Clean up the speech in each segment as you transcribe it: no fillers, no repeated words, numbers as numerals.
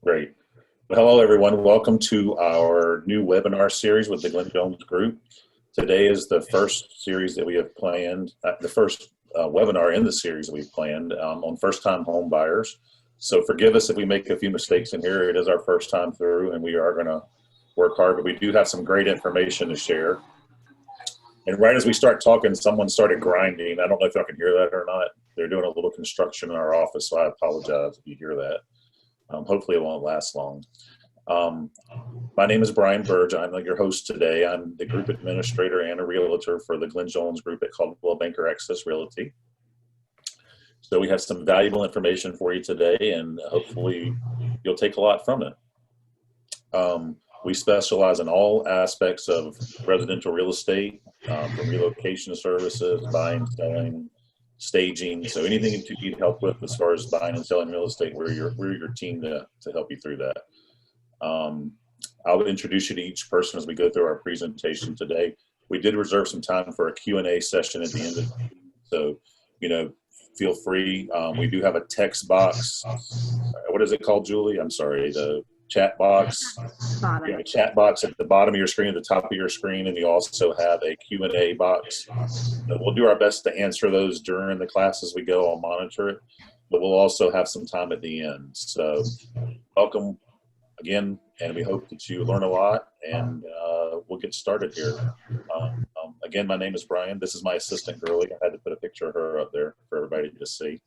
Great. Well, hello, everyone. Welcome to our new webinar series with the Glenn Jones Group. Today is the first series that we have planned, the first webinar in the series that we've planned on first-time home buyers. So forgive us if we make a few mistakes in here. It is our first time through, and we are going to work hard, but we do have some great information to share. And right as we start talking, someone started grinding. I don't know if y'all can hear that or not. They're doing a little construction in our office, so I apologize if you hear that. Hopefully it won't last long. My name is Brian Burge. I'm your host today. I'm the group administrator and a realtor for the Glenn Jones Group at Caldwell Banker Access Realty. So we have some valuable information for you today, and hopefully you'll take a lot from it. We specialize in all aspects of residential real estate, from relocation services, buying, selling, staging. So anything that you need help with as far as buying and selling real estate, we're your team to help you through that. I'll introduce you to each person as we go through our presentation today. We did reserve some time for a Q&A session at the end of the meeting, so feel free. We do have a text box. What is it called, Julie? I'm sorry, the chat box. You have a chat box at the bottom of your screen, at the top of your screen, and you also have a Q&A box. We'll do our best to answer those during the class as we go. I'll monitor it, but we'll also have some time at the end. So welcome again, and we hope that you learn a lot, and we'll get started here. Again, my name is Brian. This is my assistant, Girlie. I had to put a picture of her up there for everybody to see.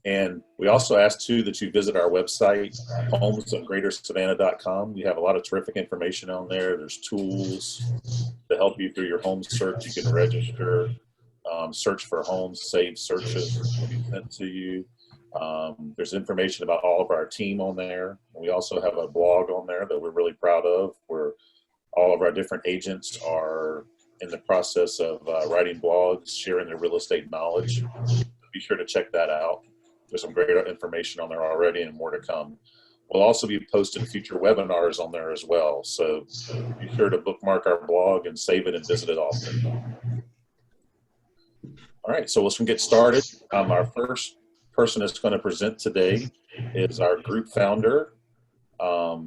And we also ask, too, that you visit our website, homes.greatersavannah.com. We have a lot of terrific information on there. There's tools to help you through your home search. You can register, search for homes, save searches will be sent to you. There's information about all of our team on there. And we also have a blog on there that we're really proud of, where all of our different agents are in the process of writing blogs, sharing their real estate knowledge. Be sure to check that out. There's some great information on there already and more to come. We'll also be posting future webinars on there as well. So be sure to bookmark our blog and save it and visit it often. All right, so let's get started. Our first person that's going to present today is our group founder, a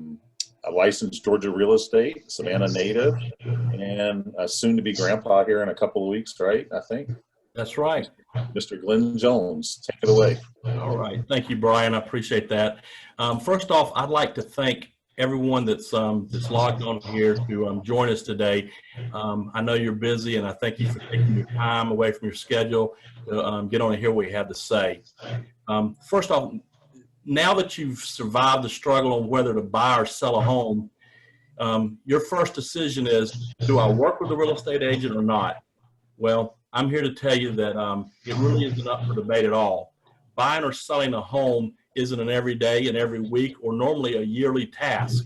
licensed Georgia real estate, Savannah native, and a soon-to-be grandpa here in a couple of weeks, right? I think. That's right. Mr. Glenn Jones, take it away. All right. Thank you, Brian. I appreciate that. First off, I'd like to thank everyone that's logged on here to join us today. I know you're busy, and I thank you for taking your time away from your schedule to get on and hear what you have to say. First off, now that you've survived the struggle on whether to buy or sell a home, your first decision is, do I work with a real estate agent or not? Well, I'm here to tell you that it really isn't up for debate at all. Buying or selling a home isn't an everyday and every week or normally a yearly task.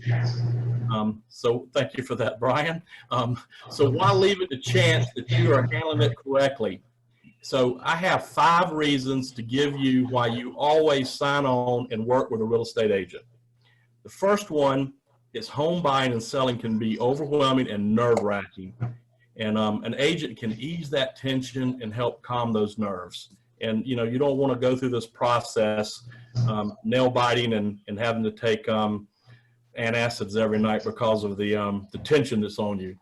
So thank you for that, Brian. So why leave it to chance that you are handling it correctly? So I have 5 reasons to give you why you always sign on and work with a real estate agent. The first one is home buying and selling can be overwhelming and nerve-wracking. And an agent can ease that tension and help calm those nerves. And, you don't want to go through this process, nail biting and having to take antacids every night because of the tension that's on you.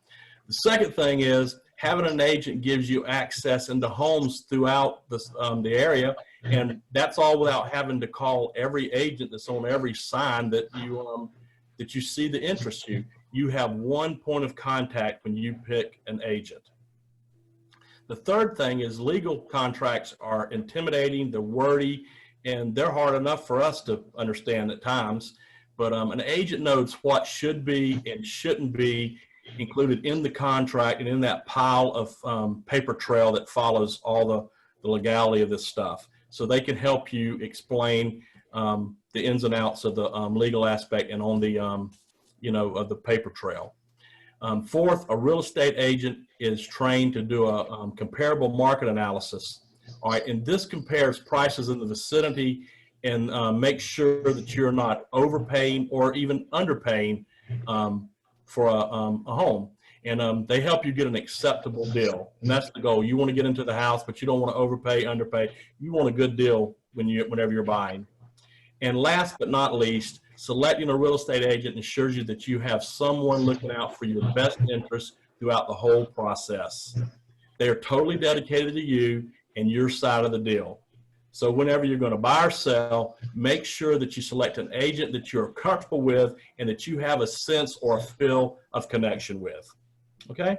The second thing is having an agent gives you access into homes throughout the area. And that's all without having to call every agent that's on every sign that you see that interests you. You have one point of contact when you pick an agent. The third thing is legal contracts are intimidating, they're wordy, and they're hard enough for us to understand at times. But an agent knows what should be and shouldn't be included in the contract and in that pile of paper trail that follows all the legality of this stuff. So they can help you explain the ins and outs of the legal aspect and on the of the paper trail. Fourth, a real estate agent is trained to do a comparable market analysis. All right, and this compares prices in the vicinity and make sure that you're not overpaying or even underpaying for a home. And they help you get an acceptable deal. And that's the goal. You want to get into the house, but you don't want to overpay, underpay. You want a good deal whenever you're buying. And last but not least, selecting a real estate agent ensures you that you have someone looking out for your best interests throughout the whole process. They are totally dedicated to you and your side of the deal. So whenever you're going to buy or sell, make sure that you select an agent that you're comfortable with and that you have a sense or a feel of connection with. Okay?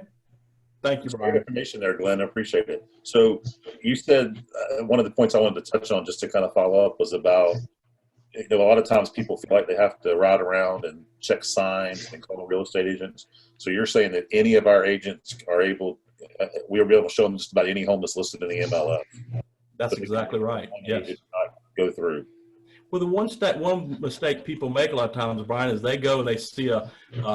Thank you, Great Brian. information there, Glenn. I appreciate it. So you said one of the points I wanted to touch on just to kind of follow up was about, a lot of times people feel like they have to ride around and check signs and call real estate agents. So you're saying that any of our agents are able, we'll be able to show them just about any home that's listed in the MLS. That's exactly right. Yes. Go through. Well, the one mistake people make a lot of times, Brian, is they go and they see a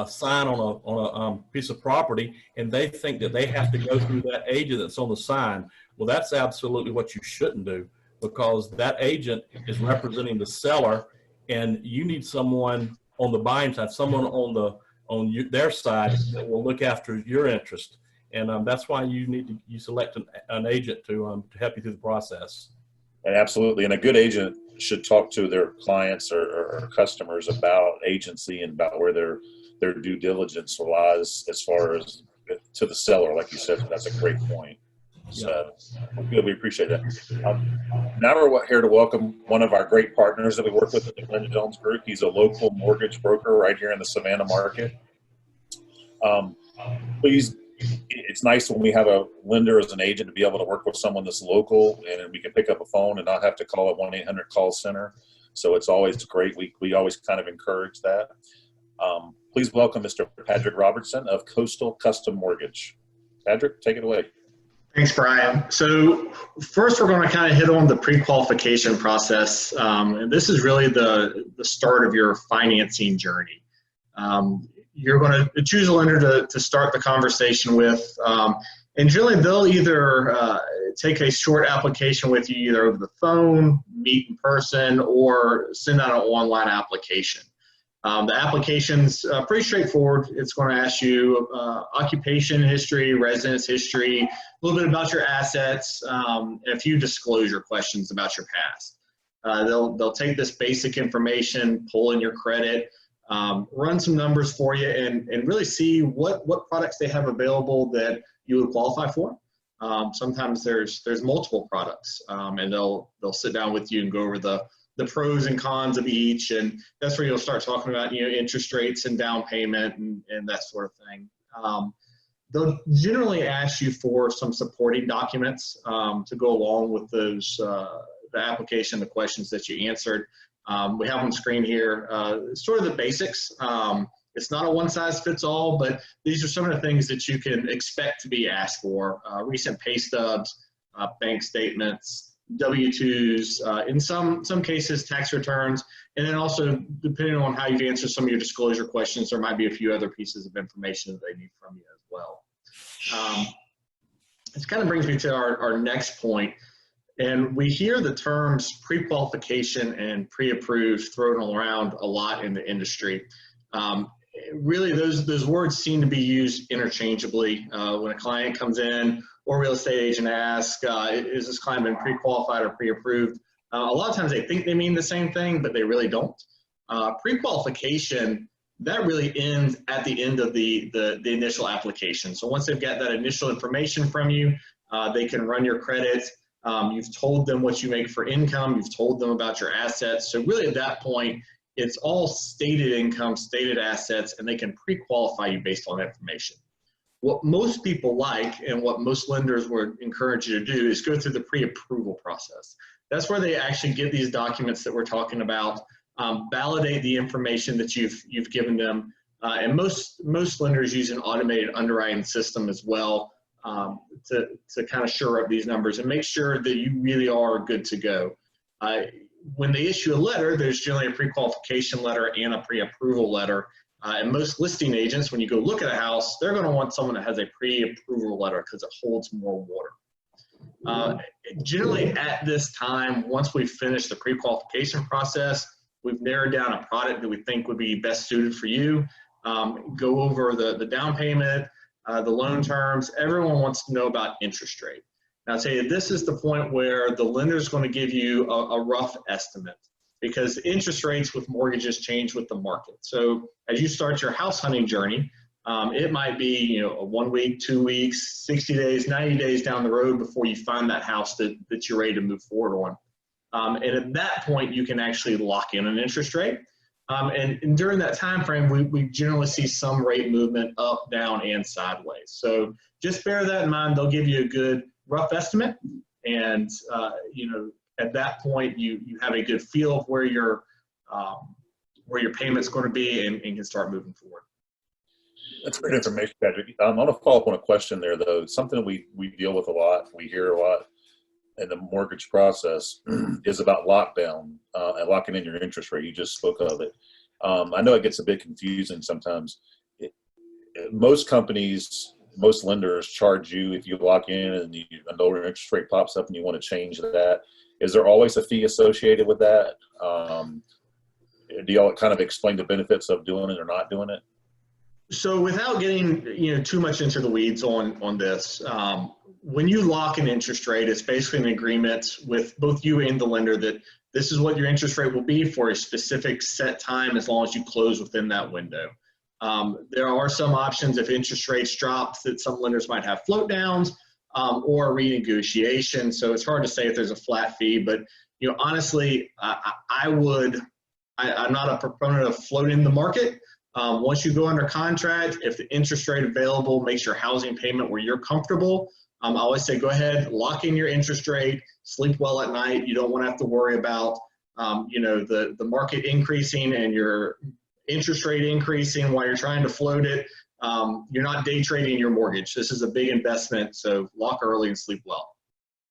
sign on a piece of property, and they think that they have to go through that agent that's on the sign. Well, that's absolutely what you shouldn't do, because that agent is representing the seller, and you need someone on the buying side, someone on their side that will look after your interest. And that's why you select an agent to help you through the process. And absolutely. And a good agent should talk to their clients or customers about agency and about where their due diligence lies as far as to the seller. Like you said, that's a great point. So good, we appreciate that. Now we're here to welcome one of our great partners that we work with at the Glenn Jones Group. He's a local mortgage broker right here in the Savannah market. It's nice when we have a lender as an agent to be able to work with someone that's local, and we can pick up a phone and not have to call a 1-800 call center. So it's always great. We always kind of encourage that. Please welcome Mr. Patrick Robertson of Coastal Custom Mortgage. Patrick, take it away. Thanks, Brian. So first, we're going to kind of hit on the pre-qualification process. And this is really the start of your financing journey. You're going to choose a lender to start the conversation with. And generally, they'll either take a short application with you, either over the phone, meet in person, or send out an online application. The application's pretty straightforward. It's going to ask you occupation history, residence history, a little bit about your assets, and a few disclosure questions about your past. They'll take this basic information, pull in your credit, run some numbers for you, and really see what products they have available that you would qualify for. Sometimes there's multiple products, and they'll sit down with you and go over the pros and cons of each, and that's where you'll start talking about interest rates and down payment and that sort of thing. They'll generally ask you for some supporting documents to go along with those the application, the questions that you answered. We have on screen here sort of the basics. It's not a one-size-fits-all, but these are some of the things that you can expect to be asked for. Recent pay stubs, bank statements, W-2s, in some cases tax returns, and then also depending on how you've answered some of your disclosure questions, there might be a few other pieces of information that they need from you as well. This kind of brings me to our next point, and we hear the terms pre-qualification and pre-approved thrown around a lot in the industry. Really, those words seem to be used interchangeably. When a client comes in or a real estate agent asks, is this client been pre-qualified or pre-approved? A lot of times they think they mean the same thing, but they really don't. Pre-qualification, that really ends at the end of the initial application. So once they've got that initial information from you, they can run your credit. You've told them what you make for income. You've told them about your assets. So really at that point, it's all stated income, stated assets, and they can pre-qualify you based on information. What most people like and what most lenders would encourage you to do is go through the pre-approval process. That's where they actually get these documents that we're talking about, validate the information that you've given them, and most lenders use an automated underwriting system as well to kind of shore up these numbers and make sure that you really are good to go. When they issue a letter, there's generally a pre-qualification letter and a pre-approval letter. And most listing agents, when you go look at a house, they're going to want someone that has a pre-approval letter because it holds more water. Generally at this time, once we've finished the pre-qualification process, we've narrowed down a product that we think would be best suited for you, go over the down payment, the loan terms. Everyone wants to know about interest rate. Now, I'll tell you, this is the point where the lender is going to give you a rough estimate. because interest rates with mortgages change with the market. So as you start your house hunting journey, it might be, a 1 week, 2 weeks, 60 days, 90 days down the road before you find that house that you're ready to move forward on. And at that point, you can actually lock in an interest rate. And during that time frame, we generally see some rate movement up, down, and sideways. So just bear that in mind. They'll give you a good rough estimate, and at that point, you have a good feel of where your payment's going to be, and can start moving forward. That's great information, Patrick. I want to follow up on a question there, though. Something we deal with a lot, we hear a lot in the mortgage process is about lockdown and locking in your interest rate. You just spoke of it. I know it gets a bit confusing sometimes. Most companies, most lenders charge you if you lock in and a lower interest rate pops up and you want to change that. Is there always a fee associated with that? Do y'all kind of explain the benefits of doing it or not doing it? So without getting too much into the weeds on this, when you lock an interest rate, it's basically an agreement with both you and the lender that this is what your interest rate will be for a specific set time as long as you close within that window. There are some options if interest rates drop that some lenders might have float downs or renegotiation. So it's hard to say if there's a flat fee, but honestly, I'm not a proponent of floating the market. Once you go under contract, if the interest rate available makes your housing payment where you're comfortable, I always say go ahead, lock in your interest rate, sleep well at night. You don't want to have to worry about the market increasing and your interest rate increasing while you're trying to float it. You're not day trading your mortgage. This is a big investment, so lock early and sleep well.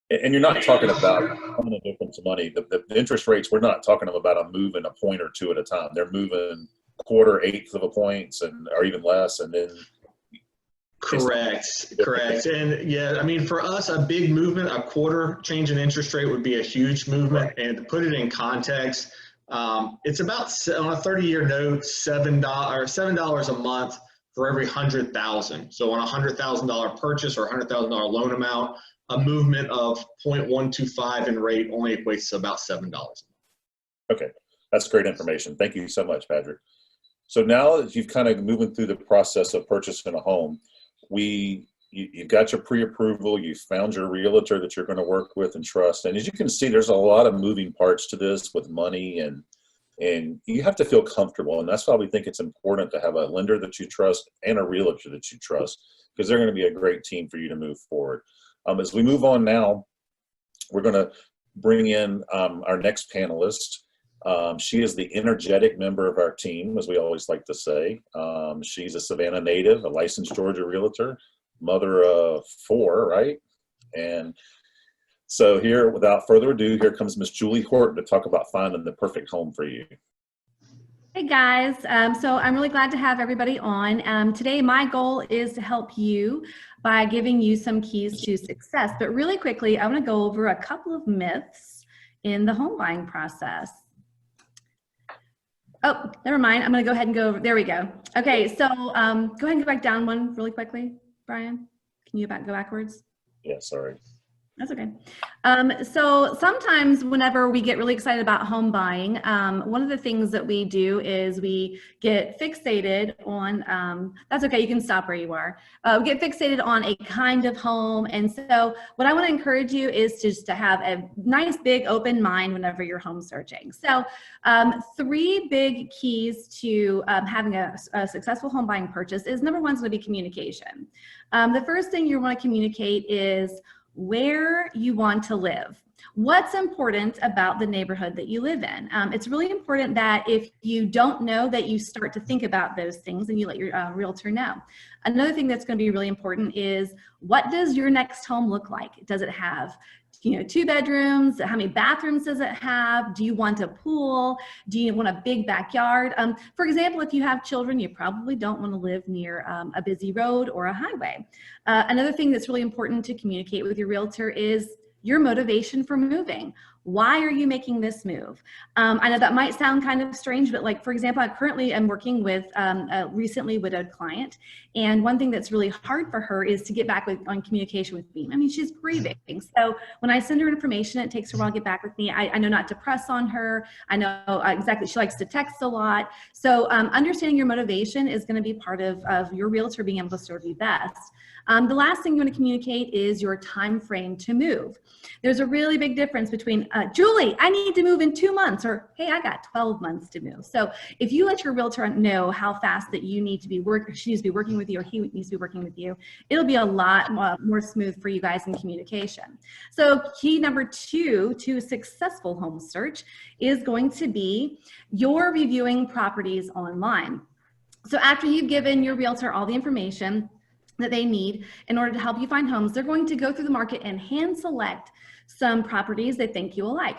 And you're not talking about a difference of money. The interest rates, we're not talking about a moving a point or two at a time. They're moving quarter, eighth of a point, or even less, and then correct. And yeah, I mean, for us, a big movement, a quarter change in interest rate would be a huge movement. Right. And to put it in context, it's about, on a 30-year note, $7 a month for every 100,000. So on a $100,000 purchase or $100,000 loan amount, a movement of 0.125 in rate only equates to about $7. Okay, that's great information. Thank you so much, Patrick. So now that you've kind of moving through the process of purchasing a home, you've got your pre-approval, you've found your realtor that you're going to work with and trust. And as you can see, there's a lot of moving parts to this with money, and you have to feel comfortable. And that's why we think it's important to have a lender that you trust and a realtor that you trust, because they're going to be a great team for you to move forward. As we move on now, we're going to bring in our next panelist. She is the energetic member of our team, as we always like to say. She's a Savannah native, a licensed Georgia realtor, mother of 4, right? And so here, without further ado, here comes Miss Julie Horton to talk about finding the perfect home for you. Hey guys, so I'm really glad to have everybody on. Today my goal is to help you by giving you some keys to success. But really quickly, I want to go over a couple of myths in the home buying process. Oh, never mind. I'm going to go ahead and go over. There we go. Okay, so go ahead and go back down one really quickly, Brian. Can you go backwards? Yeah, sorry. That's okay. So sometimes whenever we get really excited about home buying, one of the things that we do is we get fixated on, that's okay, you can stop where you are. We get fixated on a kind of home. And so what I want to encourage you is just to have a nice big open mind whenever you're home searching. So 3 big keys to having a successful home buying purchase is number 1 is going to be communication. The first thing you want to communicate is where you want to live. What's important about the neighborhood that you live in? It's really important that if you don't know, that you start to think about those things and you let your realtor know. Another thing that's going to be really important is, what does your next home look like? Does it have 2 bedrooms? How many bathrooms does it have? Do you want a pool? Do you want a big backyard? For example, if you have children, you probably don't want to live near a busy road or a highway. Another thing that's really important to communicate with your realtor is your motivation for moving. Why are you making this move? I know that might sound kind of strange, but like, for example, I currently am working with a recently widowed client. And one thing that's really hard for her is to get back on communication with me. I mean, she's grieving. So when I send her information, it takes her a while to get back with me. I know not to press on her. I know exactly, she likes to text a lot. So understanding your motivation is going to be part of your realtor being able to serve you best. The last thing you want to communicate is your time frame to move. There's a really big difference between, Julie, I need to move in 2 months, or hey, I got 12 months to move. So if you let your realtor know how fast that you need to be she needs to be working with you, or he needs to be working with you, it'll be a lot more smooth for you guys in communication. So key number 2 to a successful home search is going to be your reviewing properties online. So after you've given your realtor all the information that they need in order to help you find homes, they're going to go through the market and hand select some properties they think you will like.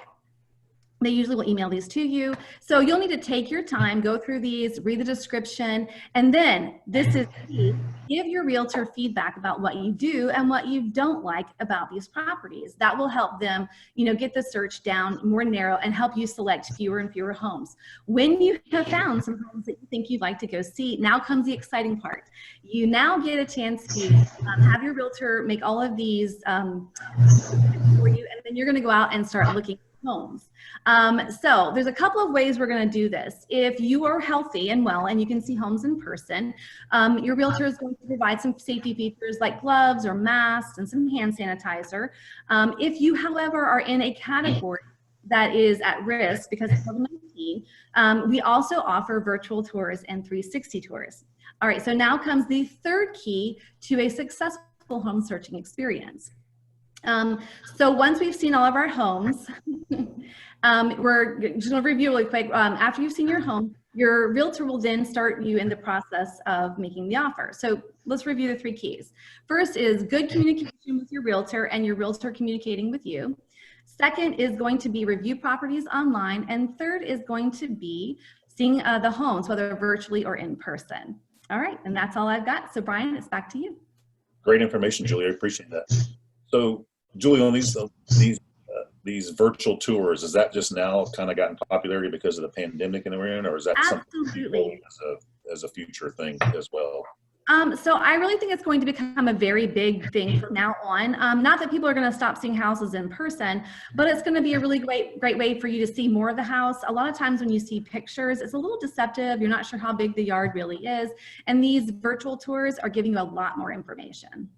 They usually will email these to you. So you'll need to take your time, go through these, read the description, and then this is key, give your realtor feedback about what you do and what you don't like about these properties. That will help them, get the search down more narrow and help you select fewer and fewer homes. When you have found some homes that you think you'd like to go see, now comes the exciting part. You now get a chance to have your realtor make all of these for you, and then you're going to go out and start looking at homes. So there's a couple of ways we're going to do this. If you are healthy and well and you can see homes in person, your realtor is going to provide some safety features like gloves or masks and some hand sanitizer. If you, however, are in a category that is at risk because of COVID-19, we also offer virtual tours and 360 tours. All right, so now comes the third key to a successful home searching experience. So once we've seen all of our homes, we're just going to review really quick. After you've seen your home, your realtor will then start you in the process of making the offer. So let's review the 3 keys. First is good communication with your realtor and your realtor communicating with you. Second is going to be review properties online. And third is going to be seeing the homes, whether virtually or in person. All right, and that's all I've got. So Brian, it's back to you. Great information, Julie. I appreciate that. So, Julie, on these virtual tours, is that just now kind of gotten popularity because of the pandemic and everything, or is that Absolutely something as a future thing as well? So I really think it's going to become a very big thing from now on. Not that people are going to stop seeing houses in person, but it's going to be a really great way for you to see more of the house. A lot of times when you see pictures, it's a little deceptive. You're not sure how big the yard really is. And these virtual tours are giving you a lot more information.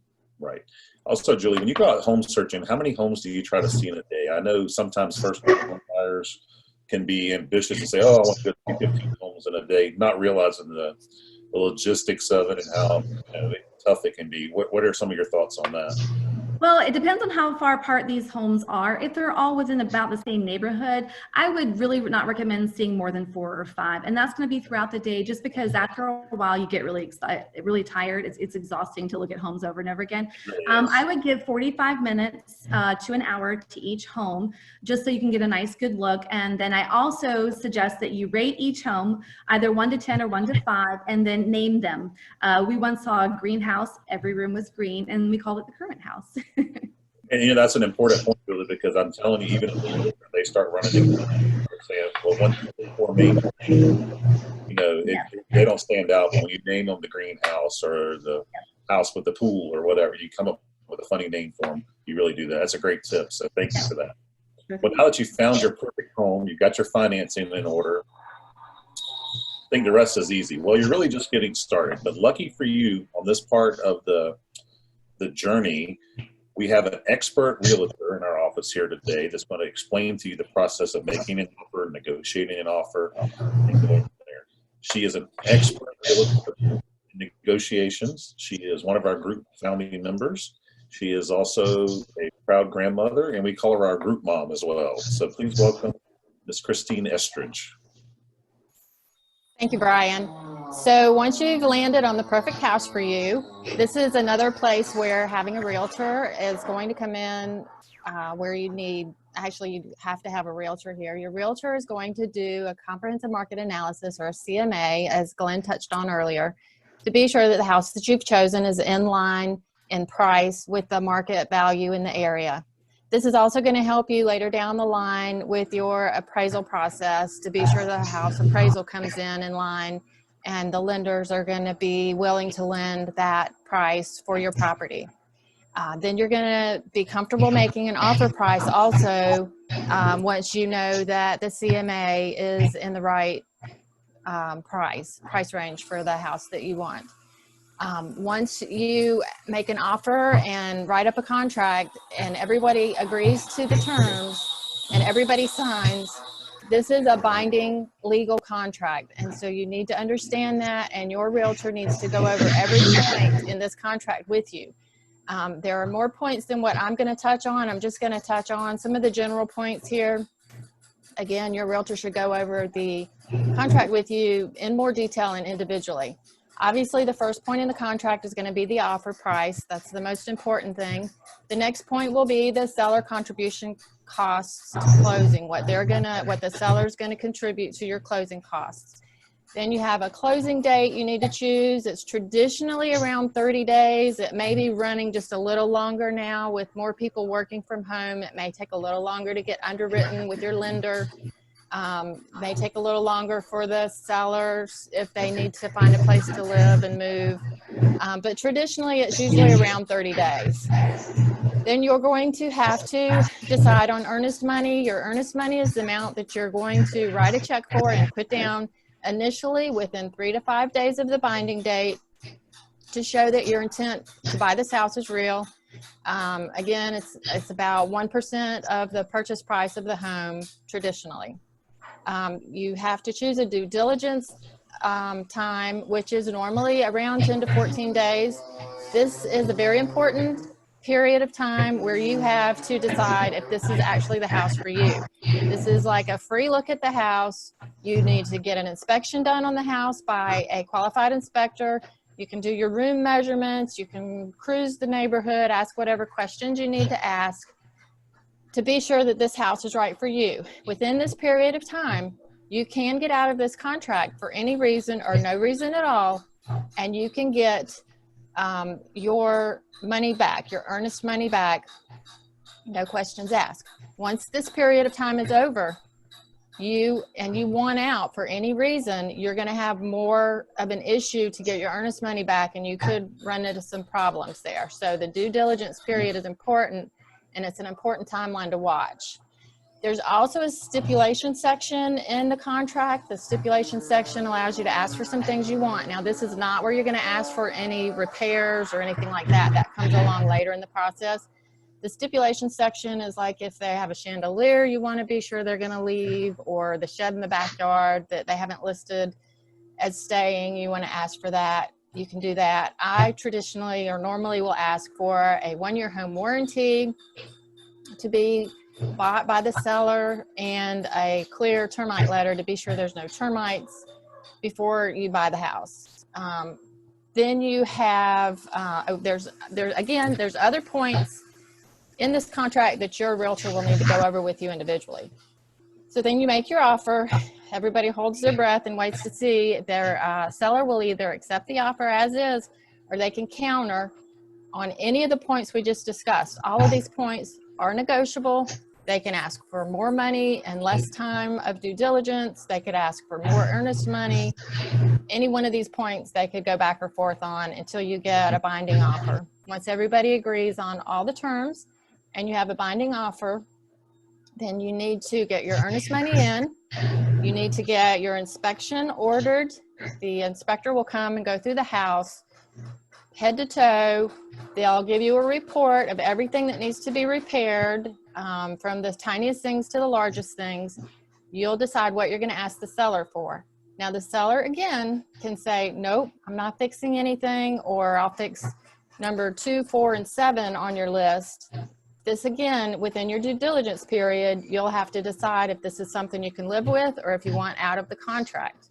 Right. Also, Julie, when you go out home searching, how many homes do you try to see in a day? I know sometimes first-time home buyers can be ambitious and say, oh, I want to go see 15 homes in a day, not realizing the logistics of it and how tough it can be. What are some of your thoughts on that? Well, it depends on how far apart these homes are. If they're all within about the same neighborhood, I would really not recommend seeing more than 4 or 5. And that's going to be throughout the day, just because after a while you get really tired. It's exhausting to look at homes over and over again. I would give 45 minutes to an hour to each home, just so you can get a nice good look. And then I also suggest that you rate each home either 1 to 10 or 1 to 5, and then name them. We once saw a greenhouse, every room was green, and we called it the Kermit house. And that's an important point, really, because I'm telling you, even if they start running, saying, well, 1, 2, 4 main, they don't stand out. But when you name them the greenhouse or the house with the pool or whatever, you come up with a funny name for them. You really do that. That's a great tip. So thank you for that. Well, now that you've found your perfect home, you've got your financing in order, I think the rest is easy. Well, you're really just getting started. But lucky for you, on this part of the journey, we have an expert realtor in our office here today that's going to explain to you the process of making an offer, negotiating an offer, and going from there. She is an expert realtor in negotiations. She is one of our group founding members. She is also a proud grandmother, and we call her our group mom as well. So please welcome Ms. Christine Estridge. Thank you, Brian. So once you've landed on the perfect house for you, this is another place where having a realtor is going to come in where you have to have a realtor here. Your realtor is going to do a comprehensive market analysis, or a CMA, as Glenn touched on earlier, to be sure that the house that you've chosen is in line in price with the market value in the area. This is also going to help you later down the line with your appraisal process to be sure the house appraisal comes in line and the lenders are going to be willing to lend that price for your property. Then you're going to be comfortable making an offer price also once you know that the CMA is in the right price range for the house that you want. Once you make an offer and write up a contract and everybody agrees to the terms and everybody signs, this is a binding legal contract. And so you need to understand that, and your realtor needs to go over every point in this contract with you. There are more points than what I'm going to touch on. I'm just going to touch on some of the general points here. Again, your realtor should go over the contract with you in more detail and individually. Obviously, the first point in the contract is going to be the offer price. That's the most important thing. The next point will be the seller contribution costs to closing, what the seller's going to contribute to your closing costs. Then you have a closing date you need to choose. It's traditionally around 30 days. It may be running just a little longer now with more people working from home. It may take a little longer to get underwritten with your lender. May take a little longer for the sellers if they need to find a place to live and move. But traditionally, it's usually around 30 days. Then you're going to have to decide on earnest money. Your earnest money is the amount that you're going to write a check for and put down initially within 3 to 5 days of the binding date to show that your intent to buy this house is real. Again, it's about 1% of the purchase price of the home traditionally. You have to choose a due diligence time, which is normally around 10 to 14 days. This is a very important period of time where you have to decide if this is actually the house for you. This is like a free look at the house. You need to get an inspection done on the house by a qualified inspector. You can do your room measurements. You can cruise the neighborhood, ask whatever questions you need to ask to be sure that this house is right for you. Within this period of time, you can get out of this contract for any reason or no reason at all, and you can get your money back, your earnest money back, no questions asked. Once this period of time is over, you want out for any reason, you're going to have more of an issue to get your earnest money back, and you could run into some problems there. So the due diligence period is important, and it's an important timeline to watch. There's also a stipulation section in the contract. The stipulation section allows you to ask for some things you want. Now, this is not where you're going to ask for any repairs or anything like that. That comes along later in the process. The stipulation section is like if they have a chandelier you want to be sure they're going to leave, or the shed in the backyard that they haven't listed as staying, you want to ask for that. You can do that. I traditionally or normally will ask for a 1-year home warranty to be bought by the seller and a clear termite letter to be sure there's no termites before you buy the house. Then you have, there's other points in this contract that your realtor will need to go over with you individually. So then you make your offer. Everybody holds their breath and waits to see. Their seller will either accept the offer as is, or they can counter on any of the points we just discussed. All of these points are negotiable. They can ask for more money and less time of due diligence. They could ask for more earnest money. Any one of these points they could go back or forth on until you get a binding offer. Once everybody agrees on all the terms and you have a binding offer, then you need to get your earnest money in. You need to get your inspection ordered. The inspector will come and go through the house head to toe. They'll give you a report of everything that needs to be repaired, from the tiniest things to the largest things. You'll decide what you're going to ask the seller for. Now, the seller, again, can say, nope, I'm not fixing anything, or I'll fix number 2, 4, and 7 on your list. This, again, within your due diligence period, you'll have to decide if this is something you can live with or if you want out of the contract.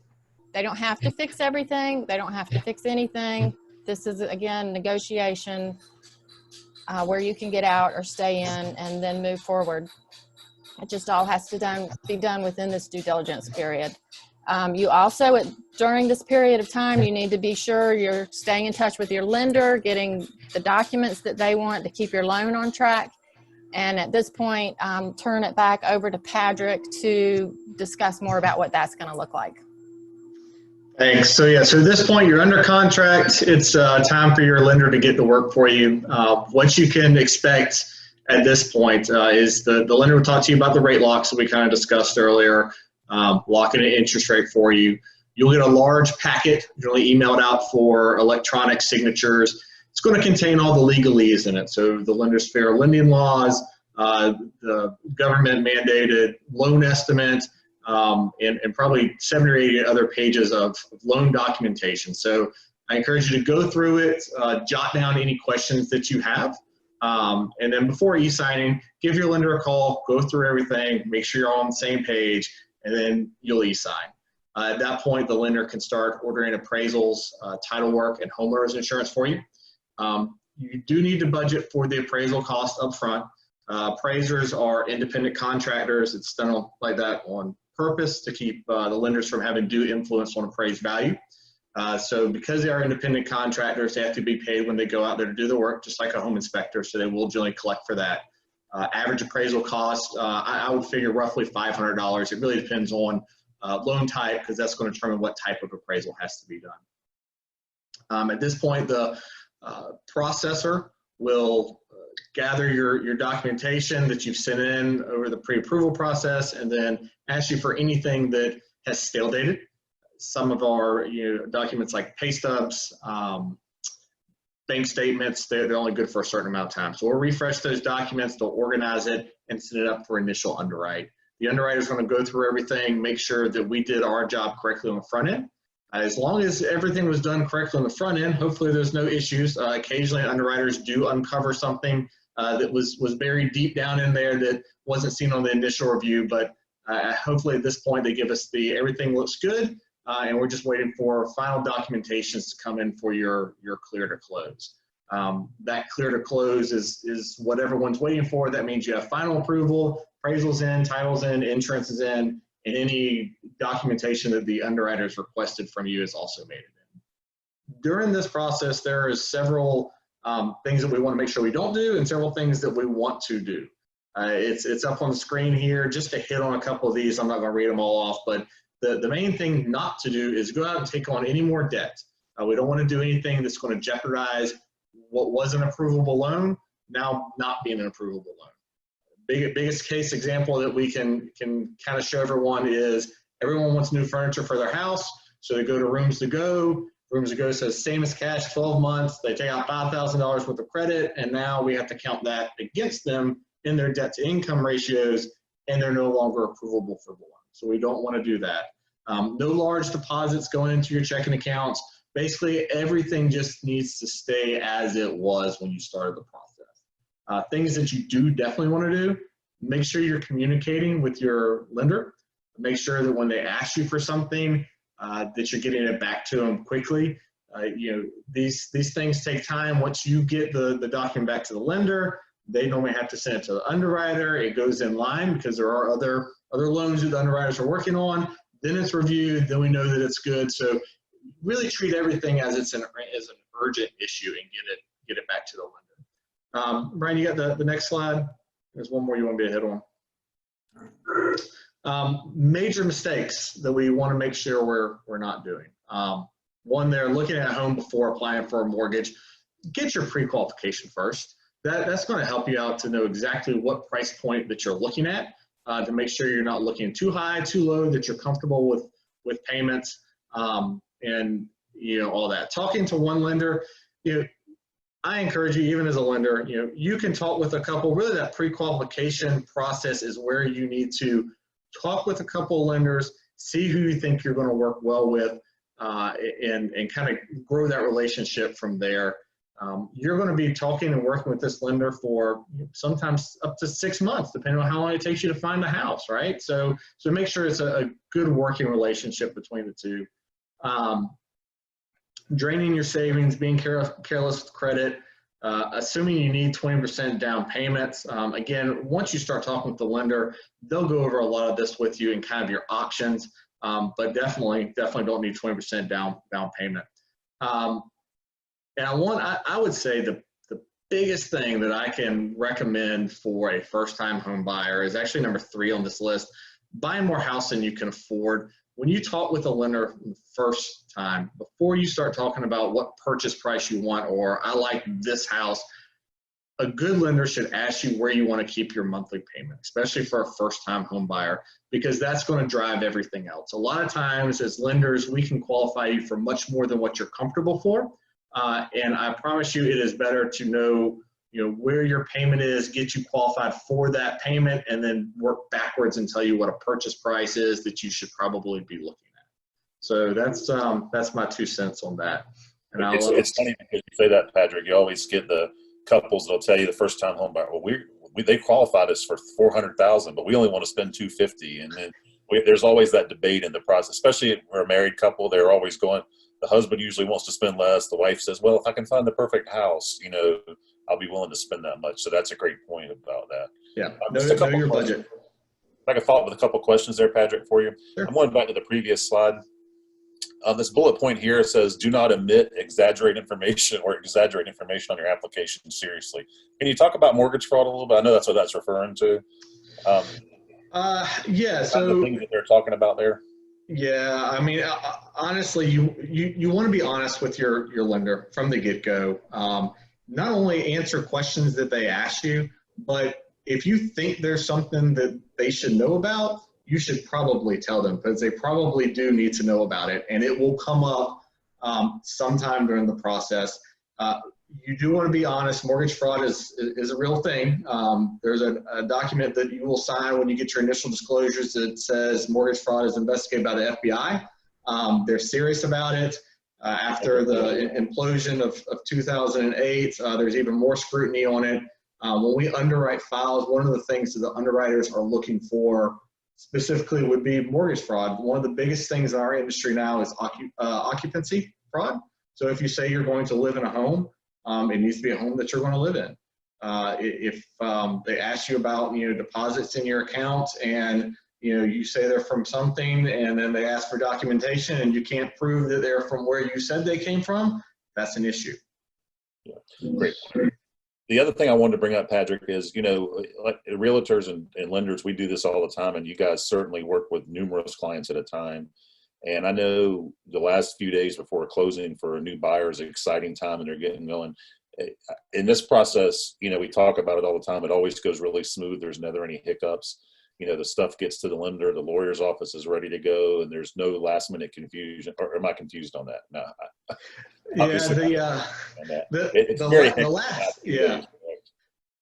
They don't have to fix everything. They don't have to fix anything. This is, again, negotiation where you can get out or stay in and then move forward. It just all has to be done within this due diligence period. You also, during this period of time, you need to be sure you're staying in touch with your lender, getting the documents that they want to keep your loan on track. And at this point, turn it back over to Patrick to discuss more about what that's going to look like. Thanks. So yeah, so at this point you're under contract. It's time for your lender to get to work for you. What you can expect at this point is the lender will talk to you about the rate locks that we kind of discussed earlier, locking an interest rate for you. You'll get a large packet, usually emailed out for electronic signatures. It's going to contain all the legalese in it. So the lender's fair lending laws, the government mandated loan estimate, and probably 7 or 8 other pages of loan documentation. So I encourage you to go through it, jot down any questions that you have, and then before e-signing, give your lender a call, go through everything, make sure you're all on the same page, and then you'll e-sign. At that point, the lender can start ordering appraisals, title work, and homeowners insurance for you. You do need to budget for the appraisal cost up front. Appraisers are independent contractors. It's done like that on purpose to keep the lenders from having due influence on appraised value. So because they are independent contractors, they have to be paid when they go out there to do the work, just like a home inspector, so they will generally collect for that. Average appraisal cost, I would figure roughly $500. It really depends on loan type, because that's going to determine what type of appraisal has to be done. At this point, the processor will gather your documentation that you've sent in over the pre-approval process, and then ask you for anything that has stale dated. Some of our documents like pay stubs, bank statements, they're only good for a certain amount of time. So we'll refresh those documents, they'll organize it, and send it up for initial underwrite. The underwriter is going to go through everything, make sure that we did our job correctly on the front end. As long as everything was done correctly on the front end, hopefully there's no issues. Occasionally underwriters do uncover something that was buried deep down in there that wasn't seen on the initial review, but hopefully at this point they give us everything looks good, and we're just waiting for final documentations to come in for your clear to close. That clear to close is what everyone's waiting for. That means you have final approval, appraisals in, titles in, insurance is in, and any documentation that the underwriters requested from you is also made in. During this process, there are several things that we want to make sure we don't do, and several things that we want to do. It's up on the screen here. Just to hit on a couple of these, I'm not going to read them all off, but the main thing not to do is go out and take on any more debt. We don't want to do anything that's going to jeopardize what was an approvable loan now not being an approvable loan. Biggest case example that we can kind of show everyone is everyone wants new furniture for their house, so they go to Rooms to Go. Rooms to Go says same as cash, 12 months. They take out $5,000 worth of credit, and now we have to count that against them in their debt to income ratios, and they're no longer approvable for the loan. So we don't want to do that. No large deposits going into your checking accounts. Basically, everything just needs to stay as it was when you started the process. Things that you do definitely want to do, make sure you're communicating with your lender. Make sure that when they ask you for something, that you're getting it back to them quickly. These things take time. Once you get the document back to the lender, they normally have to send it to the underwriter. It goes in line because there are other loans that the underwriters are working on. Then it's reviewed. Then we know that it's good. So really treat everything as it's an urgent issue and get it back to the lender. Brian, you got the next slide? There's one more you want me to hit on. Major mistakes that we want to make sure we're not doing. One, they're looking at a home before applying for a mortgage. Get your pre-qualification first. That's going to help you out to know exactly what price point that you're looking at, to make sure you're not looking too high, too low, that you're comfortable with payments, and all that. Talking to one lender, I encourage you, even as a lender, you can talk with a couple. Really, that pre-qualification process is where you need to talk with a couple of lenders, see who you think you're going to work well with, and kind of grow that relationship from there. You're going to be talking and working with this lender for sometimes up to 6 months, depending on how long it takes you to find the house, right? So make sure it's a good working relationship between the two. Draining your savings, being careless with credit, assuming you need 20% down payments. Again, once you start talking with the lender, they'll go over a lot of this with you and kind of your options, but definitely don't need 20% down payment. And I would say the biggest thing that I can recommend for a first-time home buyer is actually number 3 on this list. Buy more house than you can afford. When you talk with a lender the first time, before you start talking about what purchase price you want, or I like this house, a good lender should ask you where you want to keep your monthly payment, especially for a first-time home buyer, because that's going to drive everything else. A lot of times as lenders, we can qualify you for much more than what you're comfortable for. And I promise you, it is better to know, where your payment is, get you qualified for that payment, and then work backwards and tell you what a purchase price is that you should probably be looking at. So that's my 2 cents on that. And it's funny because you say that, Patrick. You always get the couples that'll tell you the first time home buyer, well, they qualified us for $400,000, but we only want to spend $250,000, and then there's always that debate in the process. Especially if we're a married couple, they're always going. The husband usually wants to spend less. The wife says, "Well, if I can find the perfect house, I'll be willing to spend that much." So that's a great point about that. Yeah, know your budget. If I can follow up with a couple questions there, Patrick, for you. Sure. I'm going back to the previous slide. This bullet point here says, do not omit, exaggerate information on your application seriously. Can you talk about mortgage fraud a little bit? I know that's what that's referring to. Yeah. So the things that they're talking about there. Yeah. I mean, honestly, you want to be honest with your lender from the get-go. Not only answer questions that they ask you, but if you think there's something that they should know about, you should probably tell them, because they probably do need to know about it, and it will come up sometime during the process. You do want to be honest. Mortgage fraud is a real thing. There's a document that you will sign when you get your initial disclosures that says mortgage fraud is investigated by the FBI. They're serious about it. After the implosion of 2008, there's even more scrutiny on it. When we underwrite files, one of the things that the underwriters are looking for specifically would be mortgage fraud. One of the biggest things in our industry now is occupancy fraud. So if you say you're going to live in a home, it needs to be a home that you're going to live in. If they ask you about deposits in your account, and you say they're from something, and then they ask for documentation and you can't prove that they're from where you said they came from, that's an issue. Yeah, great. The other thing I wanted to bring up, Patrick, is, like realtors and lenders, we do this all the time, and you guys certainly work with numerous clients at a time. And I know the last few days before closing for a new buyer is an exciting time, and they're getting going. In this process, we talk about it all the time. It always goes really smooth. There's never any hiccups. The stuff gets to the lender, the lawyer's office is ready to go, and there's no last minute confusion. Or am I confused on that? No.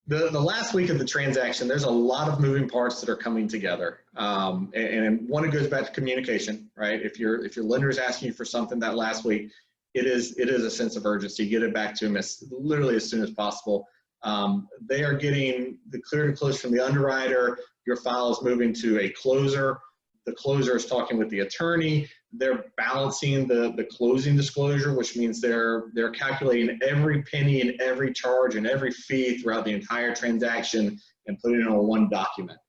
The last week of the transaction, there's a lot of moving parts that are coming together, and one, it goes back to communication, right? If your lender is asking you for something that last week, it is a sense of urgency. Get it back to them literally as soon as possible. They are getting the clear to close from the underwriter. Your file is moving to a closer. The closer is talking with the attorney. They're balancing the closing disclosure, which means they're calculating every penny and every charge and every fee throughout the entire transaction and putting it on one document.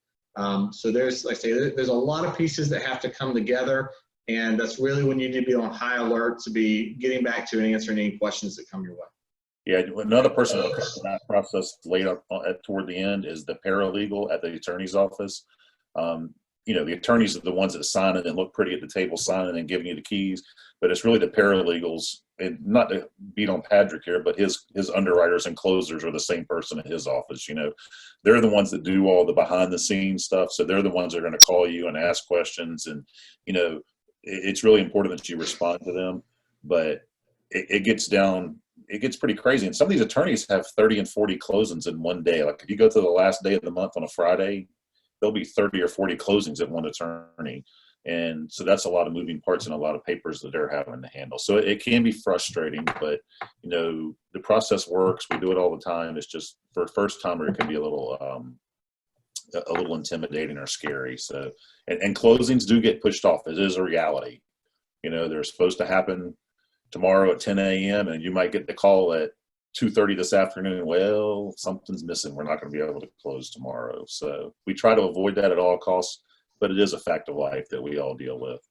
So there's, like I say, there's a lot of pieces that have to come together, and that's really when you need to be on high alert to be getting back to and answering any questions that come your way. Yeah, another person that comes in that process later toward the end is the paralegal at the attorney's office. The attorneys are the ones that sign it and look pretty at the table signing and giving you the keys, but it's really the paralegals, and not to beat on Patrick here, but his underwriters and closers are the same person at his office. They're the ones that do all the behind the scenes stuff. So they're the ones that are going to call you and ask questions. And, it's really important that you respond to them, but it gets pretty crazy. And some of these attorneys have 30 and 40 closings in one day. Like if you go to the last day of the month on a Friday, there'll be 30 or 40 closings at one attorney. And so that's a lot of moving parts and a lot of papers that they're having to handle. So it can be frustrating, but the process works. We do it all the time. It's just for a first timer, it can be a little intimidating or scary. So, and closings do get pushed off. It is a reality. They're supposed to happen tomorrow at 10 a.m. and you might get the call at 2:30 this afternoon. Well, something's missing. We're not going to be able to close tomorrow. So we try to avoid that at all costs, but it is a fact of life that we all deal with.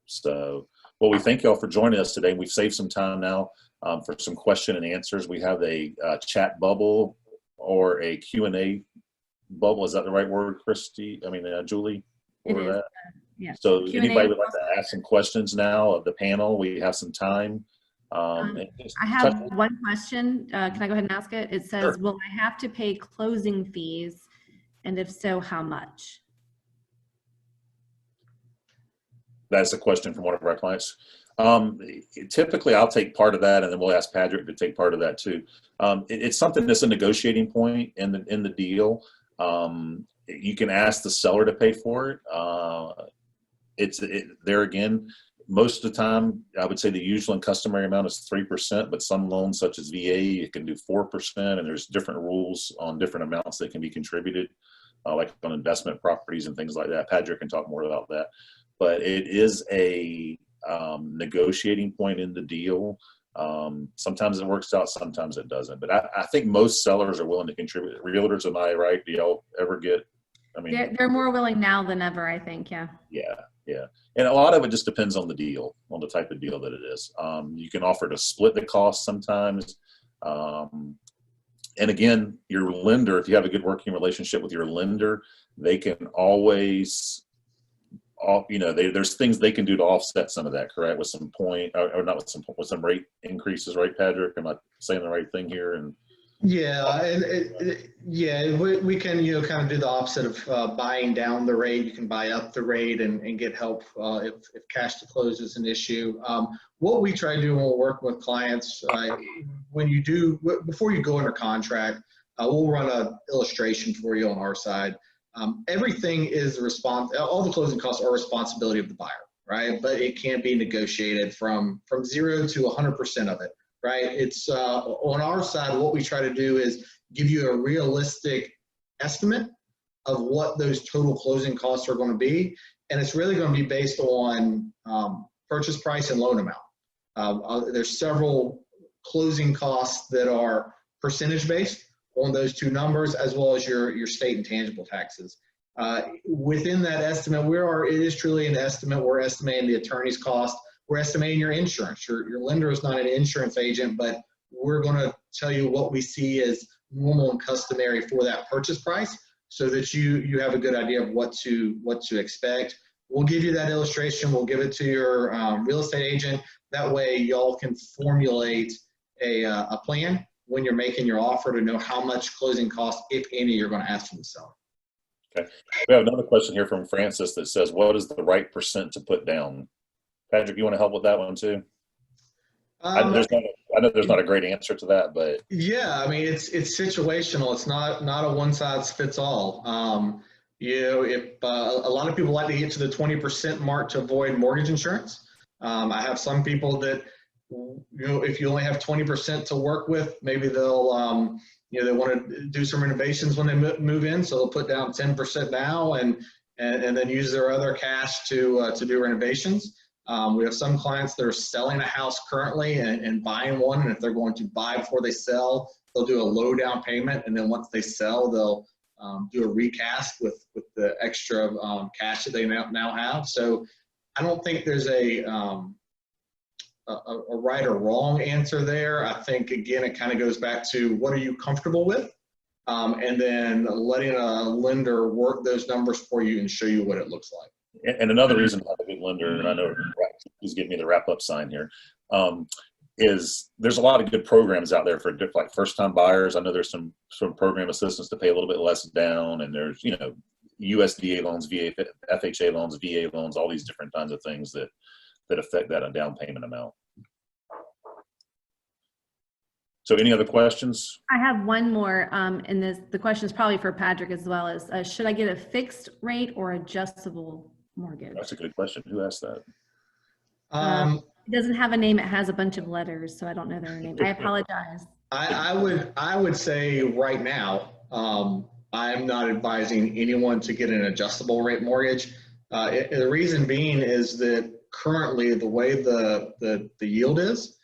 So, well, we thank y'all for joining us today. We've saved some time now. for some question and answers. We have a chat bubble or a Q&A bubble. Is that the right word, Christy? I mean, Julie? It Or is. that? Yeah. So Q&A anybody would like to ask some questions now of the panel? We have some time. And just I have one question. Can I go ahead and ask it? It says, Sure. will I have to pay closing fees? And if so, how much? That's a question from one of our clients. Typically, I'll take part of that, and then we'll ask Patrick to take part of that too. It's something that's a negotiating point in the deal. You can ask the seller to pay for it. There again, most of the time, I would say the usual and customary amount is 3%, but some loans, such as VA, you can do 4%, and there's different rules on different amounts that can be contributed, like on investment properties and things like that. Patrick can talk more about that. But it is a negotiating point in the deal. Sometimes it works out, sometimes it doesn't. But I think most sellers are willing to contribute. Realtors, am I right? Do y'all ever get? I mean, They're more willing now than ever, I think. Yeah. Yeah. And a lot of it just depends on the deal, on the type of deal that it is. You can offer to split the cost sometimes. And again, your lender, if you have a good working relationship with your lender, they can always, there's things they can do to offset some of that, correct? With some point, or not with some rate increases, right, Patrick? Am I saying the right thing here? And Yeah, we can kind of do the opposite of buying down the rate. You can buy up the rate and get help if cash to close is an issue. What we try to do when we're working with clients, before you go under contract, we'll run an illustration for you on our side. Everything is all the closing costs are responsibility of the buyer, right? But it can be negotiated from 0 to 100% of it. Right? It's on our side, what we try to do is give you a realistic estimate of what those total closing costs are going to be. And it's really going to be based on purchase price and loan amount. There's several closing costs that are percentage based on those two numbers, as well as your state and tangible taxes. Within that estimate, it is truly an estimate. We're estimating the attorney's cost. We're estimating your insurance. Your lender is not an insurance agent, but we're going to tell you what we see as normal and customary for that purchase price, so that you have a good idea of what to expect. We'll give you that illustration. We'll give it to your real estate agent. That way, y'all can formulate a plan when you're making your offer to know how much closing costs, if any, you're going to ask from the seller. okay, we have another question here from Francis that says, "What is the right percent to put down?" Patrick, you want to help with that one too? I know there's not a great answer to that, but yeah, I mean it's situational. It's not a one size fits all. If a lot of people like to get to the 20% mark to avoid mortgage insurance. I have some people that if you only have 20% to work with, maybe they'll they want to do some renovations when they move in, so they'll put down 10% now and then use their other cash to do renovations. We have some clients that are selling a house currently and buying one, and if they're going to buy before they sell, they'll do a low down payment, and then once they sell, they'll do a recast with the extra cash that they now have. So I don't think there's a right or wrong answer there. I think, again, it kind of goes back to what are you comfortable with, and then letting a lender work those numbers for you and show you what it looks like. and another reason to have a good lender, and I know he's giving me the wrap up sign here, is there's a lot of good programs out there for like first time buyers. I know there's some program assistance to pay a little bit less down, and there's USDA loans, FHA loans, VA loans, all these different kinds of things that affect that down payment amount. So any other questions? I have one more, and the question is probably for Patrick as well, is should I get a fixed rate or adjustable mortgage? That's a good question. Who asked that? It doesn't have a name. It has a bunch of letters, so I don't know their name. I apologize. I would say right now, I'm not advising anyone to get an adjustable rate mortgage. The reason being is that currently the way the yield is,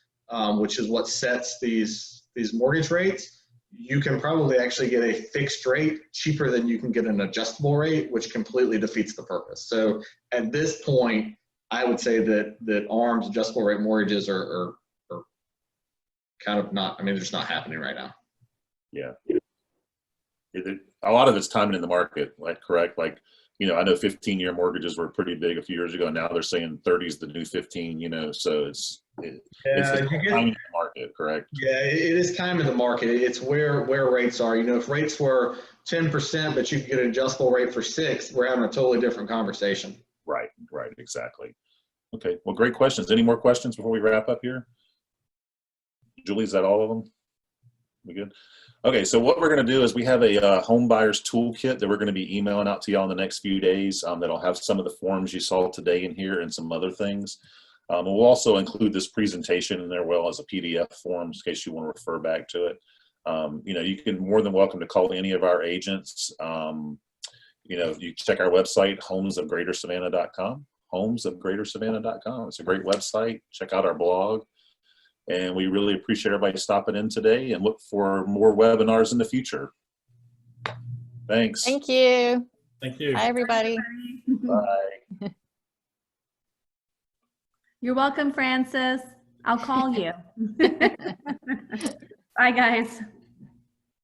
which is what sets these mortgage rates, you can probably actually get a fixed rate cheaper than you can get an adjustable rate, which completely defeats the purpose. So at this point, I would say that ARM's adjustable rate mortgages are kind of not, I mean, they're just not happening right now. Yeah. A lot of it's timing in the market, like, correct? Like, you know, I know 15-year mortgages were pretty big a few years ago. Now they're saying 30 is the new 15, you know, so it's timing in the market, correct? Yeah, it is time in the market. It's where rates are. You know, if rates were 10%, but you could get an adjustable rate for 6%, we're having a totally different conversation. Right, exactly. Okay, well, great questions. Any more questions before we wrap up here? Julie, is that all of them? We good? Okay, so what we're going to do is we have a home buyers toolkit that we're going to be emailing out to y'all in the next few days that'll have some of the forms you saw today in here and some other things. And we'll also include this presentation in there, well as a PDF form in case you want to refer back to it. You know, you can more than welcome to call any of our agents. You know, you check our website, homesofgreatersavannah.com, homesofgreatersavannah.com. It's a great website. Check out our blog. And we really appreciate everybody stopping in today and look for more webinars in the future. Thanks. Thank you. Thank you. Bye, everybody. Bye. You're welcome, Francis. I'll call you. Bye, guys.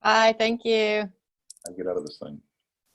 Bye. Thank you. I get out of this thing.